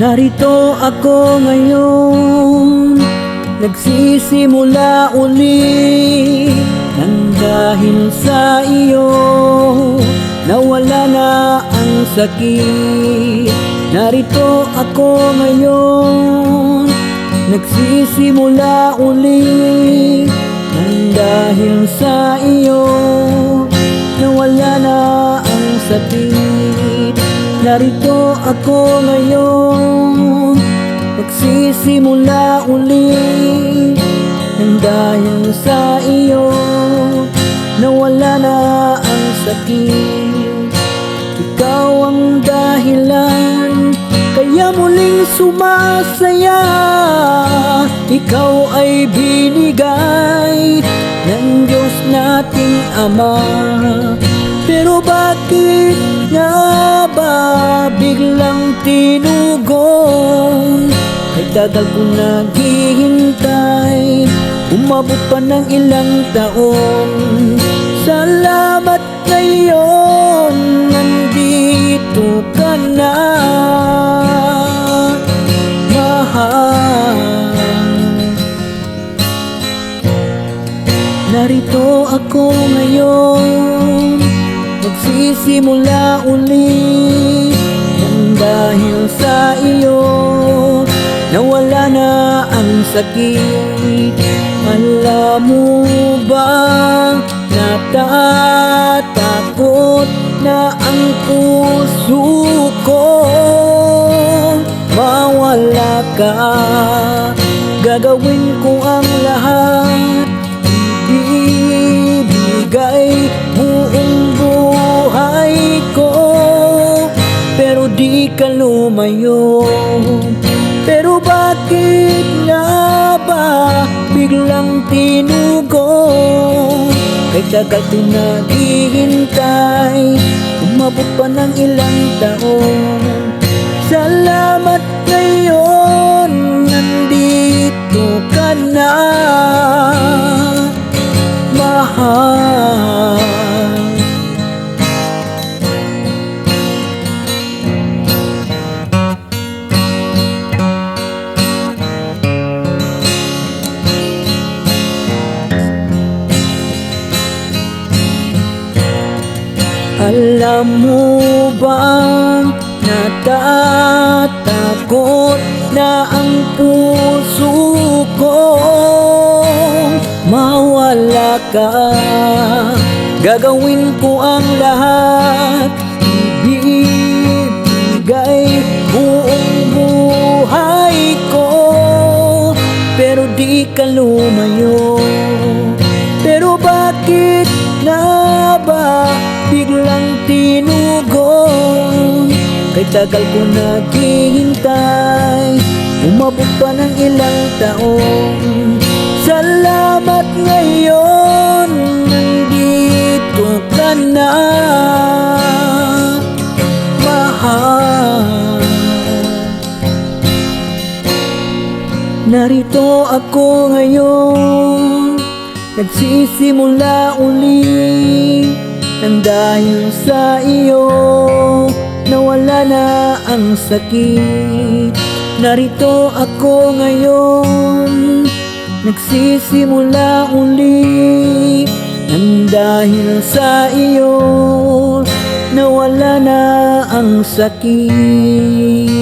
Narito ako ngayon, nagsisimula uli nang dahil sa iyo nawala na ang sakit. Narito ako ngayon, nagsisimula uli nang dahil sa iyo nawala na ang sakit. Narito ako ngayon, nagsisimula uli nang dahil sa iyo nawala na ang sakit. Ikaw ang dahilan kaya muling sumasaya. Ikaw ay binigay ng Diyos nating Ama. Pero bakit nga ba biglang tinugong? Ay tagal ko naghihintay, umabot pa ng ilang taon. Salamat ngayon, nandito ka na, mahal. Narito ako ngayon, nagsisimula uli nang dahil sa iyo nawala na ang sakit. Alam mo ba, natatakot na ang puso ko mawala ka. Gagawin ko ang lahat, ibibigay buong buhay ko, pero di ka lumayo. Pero bakit nga ba biglang tinugong? Kay tagal ko naghihintay, umabot pa ng ilang taon. Salamat ngayon, nandito ka na, mahal. Alam mo ba, natatakot na ang puso ko mawala ka. Gagawin ko ang lahat, ibibigay buong buhay ko, pero di ka lumayo. Pero bakit nga ba biglang tinugong? Kay tagal ko naghihintay, umabot pa ng ilang taon. Salamat ngayon, nandito ka na, mahal. Narito ako ngayon, nagsisimula uli nang dahil sa iyo nawala na ang sakit. Narito ako ngayon, nagsisimula uli nang dahil sa iyo nawala na ang sakit.